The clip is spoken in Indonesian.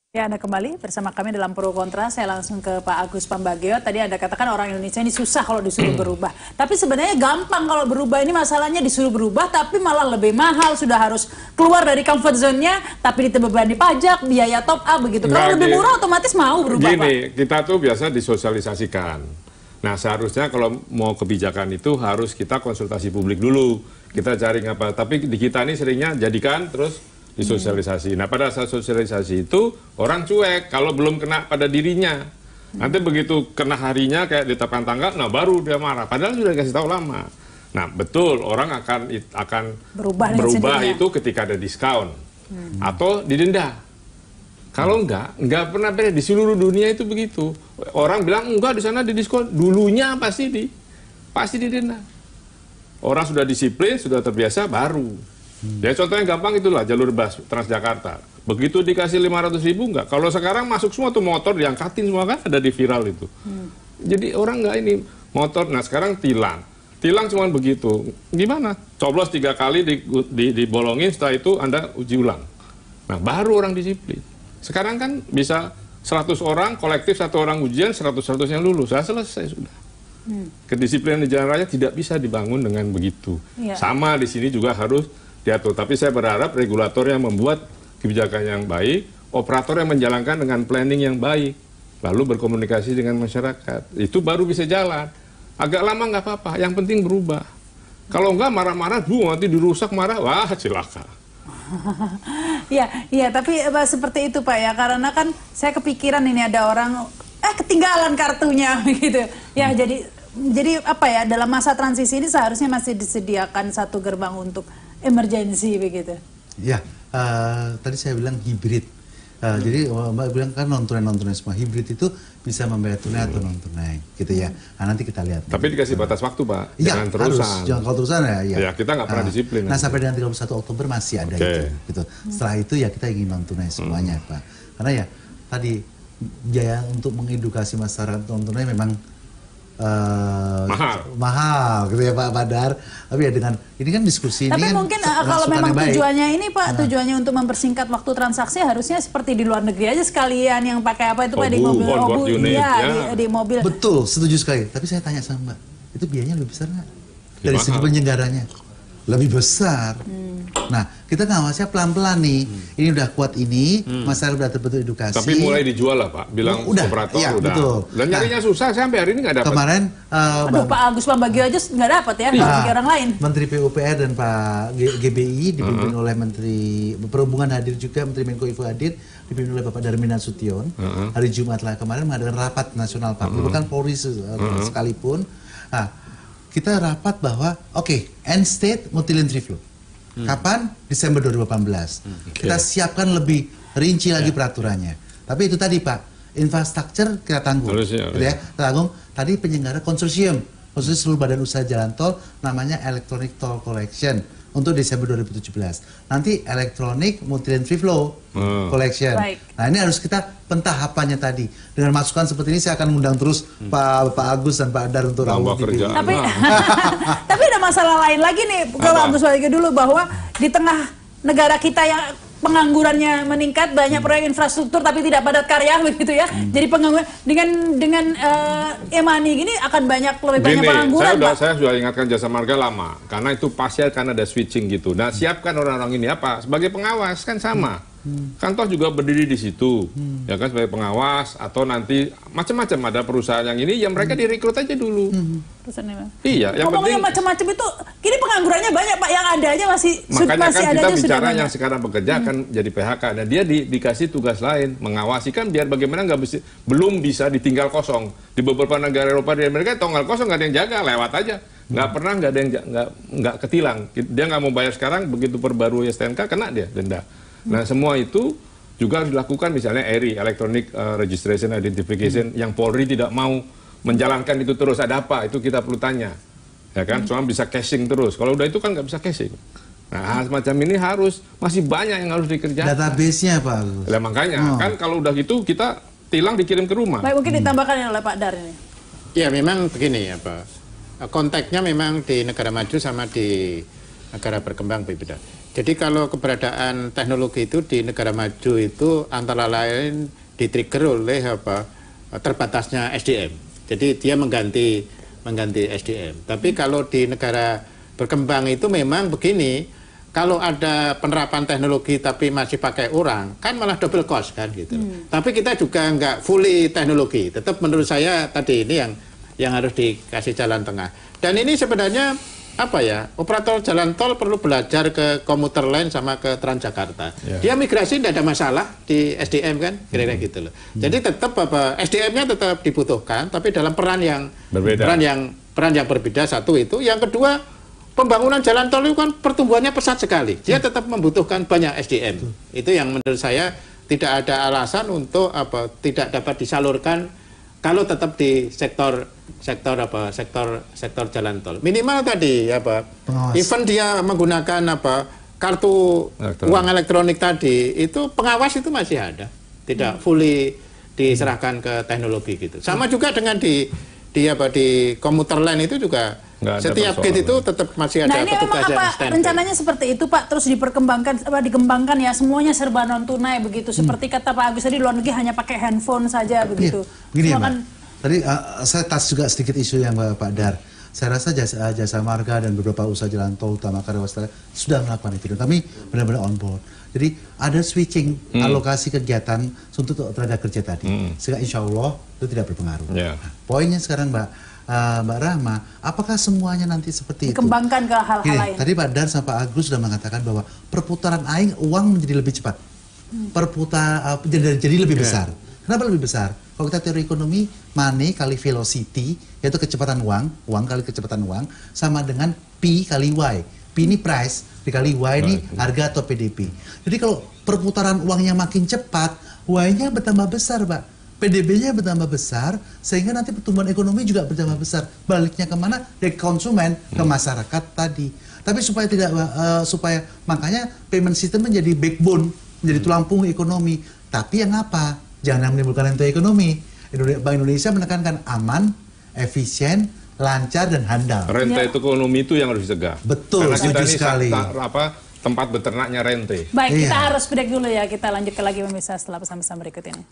Ya, Anda kembali bersama kami dalam Pro Kontra. Saya langsung ke Pak Agus Pambagio. Tadi Anda katakan orang Indonesia ini susah kalau disuruh berubah. Tapi sebenarnya gampang kalau berubah. Ini masalahnya disuruh berubah, tapi malah lebih mahal. Sudah harus keluar dari comfort zone-nya, tapi dibebani pajak, biaya top up, begitu. Kalau lebih murah, otomatis mau berubah, gini, Pak. kita tuh biasa disosialisasikan. Nah, seharusnya kalau mau kebijakan itu harus kita konsultasi publik dulu. Kita cari apa. Tapi di kita ini seringnya jadikan terus disosialisasi. Nah, pada saat sosialisasi itu orang cuek kalau belum kena pada dirinya. Nanti begitu kena harinya kayak ditetapkan tanggal, nah baru dia marah. Padahal sudah dikasih tahu lama. Nah, betul orang akan berubah itu ketika ada diskon atau didenda. Kalau enggak pernah beda di seluruh dunia itu begitu. Orang bilang enggak di sana di diskon, dulunya pasti didenda. Orang sudah disiplin, sudah terbiasa baru. Ya contohnya gampang itulah jalur bus Transjakarta. Begitu dikasih 500.000 enggak. Kalau sekarang masuk semua tuh motor diangkatin semua kan ada di viral itu. Jadi orang enggak ini motor. Nah sekarang tilang cuma begitu. Gimana? Coblos 3 kali dibolongin, setelah itu Anda uji ulang. Nah baru orang disiplin. Sekarang kan bisa 100 orang kolektif, 1 orang ujian, 100 yang lulus. Saya selesai sudah. Kedisiplinan di jalan raya tidak bisa dibangun dengan begitu. Sama di sini juga harus diatur. Tapi saya berharap regulator yang membuat kebijakan yang baik, operator yang menjalankan dengan planning yang baik, lalu berkomunikasi dengan masyarakat. Itu baru bisa jalan. Agak lama nggak apa-apa, yang penting berubah. Kalau nggak marah-marah, nanti dirusak marah, wah celaka. Iya, tapi seperti itu Pak ya, karena kan saya kepikiran ini ada orang ketinggalan kartunya begitu. Ya jadi apa ya, dalam masa transisi ini seharusnya masih disediakan satu gerbang untuk emergency begitu. Ya, tadi saya bilang hibrid. Jadi Mbak bilang kan non tunai semua. Hibrid itu bisa membayar tunai atau non tunai, gitu ya. Nah, nanti kita lihat. Tapi dikasih batas waktu, Pak. Ya, jangan terusan. Jangan kalau terusan ya. Ya kita nggak pernah disiplin. Nah, sampai dengan 31 Oktober masih ada itu. Gitu. Setelah itu ya kita ingin non tunai semuanya, Pak. Karena ya tadi biaya untuk mengedukasi masyarakat non tunai memang mahal gitu ya Pak Badar. Tapi ya dengan ini kan diskusi tapi ini mungkin kan kalau memang tujuannya ini Pak, tujuannya untuk mempersingkat waktu transaksi, harusnya seperti di luar negeri aja sekalian yang pakai apa itu Pak di mobil di mobil. Betul, setuju sekali. Tapi saya tanya sama Mbak, itu biayanya lebih besar nggak dari segi penyelenggaranya? Lebih besar. Nah, kita ngawasnya pelan-pelan nih. Ini udah kuat ini, masyarakat udah terbentuk edukasi. Tapi mulai dijual lah Pak, bilang operator ya, udah. Betul. Dan nyarinya susah, saya sampai hari ini nggak dapat. Kemarin, Pak Agus Pambagio aja nggak dapat ya, bagi orang lain. Menteri PUPR dan Pak GBI dipimpin oleh Menteri Perhubungan hadir juga, Menteri Menko Info hadir, dipimpin oleh Bapak Darmin Nasution. Hari Jumat lah kemarin mengadakan rapat nasional Pak, bukan Polri sekalipun. Nah, kita rapat bahwa end state multi-lane free flow. Kapan? Desember 2018. Kita siapkan lebih rinci lagi peraturannya. Tapi itu tadi Pak, infrastruktur kita tanggung. Tanggung. Tadi penyelenggara konsorsium seluruh badan usaha jalan tol, namanya Electronic Toll Collection untuk Desember 2017. Nanti Electronic Multi-Lane Free Flow Collection. Nah ini harus kita pentahapannya tadi. Dengan masukan seperti ini saya akan undang terus Pak Agus dan Pak Adar untuk rawat TV. Tapi ada masalah lain lagi nih, kalau Agus balik dulu, bahwa di tengah negara kita yang penganggurannya meningkat, banyak proyek infrastruktur tapi tidak padat karya begitu ya. Jadi pengangguran dengan e-money gini akan lebih banyak pengangguran. Saya sudah ingatkan Jasa Marga lama, karena itu pasti akan ada switching gitu. Nah, siapkan orang-orang ini apa? Sebagai pengawas kan sama. Kan toh juga berdiri di situ, ya kan, sebagai pengawas, atau nanti macam-macam ada perusahaan yang ini, ya mereka direkrut aja dulu. Iya, yang penting macam-macam itu, kini penganggurannya banyak Pak, yang ada aja masih makanya masih kan ada kita bicara yang sekarang bekerja kan jadi PHK, dan dia dikasih tugas lain, mengawasi kan biar bagaimana belum bisa ditinggal kosong. Di beberapa negara Eropa di Amerika tinggal kosong, nggak ada yang jaga, lewat aja. Nggak pernah, nggak ada yang nggak ketilang. Dia nggak mau bayar sekarang, begitu perbarui STNK kena dia denda. Nah semua itu juga harus dilakukan, misalnya ERI, Electronic Registration Identification, yang Polri tidak mau menjalankan itu terus. Ada apa? Itu kita perlu tanya, ya kan? Cuma bisa caching terus. Kalau udah itu kan nggak bisa caching. Nah semacam ini masih banyak yang harus dikerjakan. Database-nya Pak Agus. Nah, makanya kan kalau udah gitu kita tilang dikirim ke rumah. Baik, mungkin ditambahkan oleh Pak Dar ini. Ya memang begini ya Pak. Konteksnya memang di negara maju sama di negara berkembang berbeda. Jadi kalau keberadaan teknologi itu di negara maju itu antara lain di-trigger oleh terbatasnya SDM. Jadi dia mengganti SDM. Tapi kalau di negara berkembang itu memang begini, kalau ada penerapan teknologi tapi masih pakai orang, kan malah double cost kan gitu. Tapi kita juga nggak fully teknologi. Tetap menurut saya tadi ini yang harus dikasih jalan tengah. Dan ini sebenarnya operator jalan tol perlu belajar ke komuter lain sama ke Transjakarta. Dia migrasi tidak ada masalah di SDM kan, kira-kira gitu loh. Jadi tetap SDM-nya tetap dibutuhkan, tapi dalam peran yang berbeda. Peran yang berbeda satu itu. Yang kedua, pembangunan jalan tol itu kan pertumbuhannya pesat sekali. Dia tetap membutuhkan banyak SDM. Itu yang menurut saya tidak ada alasan untuk tidak dapat disalurkan kalau tetap di sektor jalan tol. Minimal tadi even dia menggunakan kartu uang elektronik tadi, itu pengawas itu masih ada. Tidak fully diserahkan ke teknologi gitu. Sama juga dengan di komuter lain itu juga setiap gate itu tetap masih ada petugas yang standby. Rencananya seperti itu Pak, terus dikembangkan ya, semuanya serba non tunai begitu. Seperti kata Pak Agus tadi, luar negeri hanya pakai handphone saja begitu. Begini tadi saya tas juga sedikit isu yang Pak Dar. Saya rasa jasa marga dan beberapa usaha jalan tol utama karya waspada sudah melakukan itu. Kami benar-benar on board. Jadi ada switching alokasi kegiatan untuk tenaga kerja tadi. Sehingga insya Allah itu tidak berpengaruh. Nah, poinnya sekarang Mbak Rahma, apakah semuanya nanti seperti dikembangkan itu? Ke hal-hal lain. Tadi Pak Dar sama Pak Agus sudah mengatakan bahwa perputaran aing uang menjadi lebih cepat. Jadi lebih besar. Kenapa lebih besar? Kalau kita teori ekonomi, money kali velocity, yaitu kecepatan uang kali kecepatan uang, sama dengan P kali Y. P ini price, dikali Y ini harga atau PDB. Jadi kalau perputaran uangnya makin cepat, Y-nya bertambah besar, Pak. PDB-nya bertambah besar, sehingga nanti pertumbuhan ekonomi juga bertambah besar. Baliknya kemana? Dari konsumen ke masyarakat tadi. Tapi supaya makanya payment system menjadi backbone, menjadi tulang punggung ekonomi. Tapi yang apa? Jangan menimbulkan rente ekonomi. Bank Indonesia menekankan aman, efisien, lancar, dan handal. Rente ekonomi itu yang harus dicegah. Betul, karena kita sekali. Tempat beternaknya rente. Baik, kita harus break dulu ya. Kita lanjutkan lagi pemirsa setelah pesan-pesan berikut ini.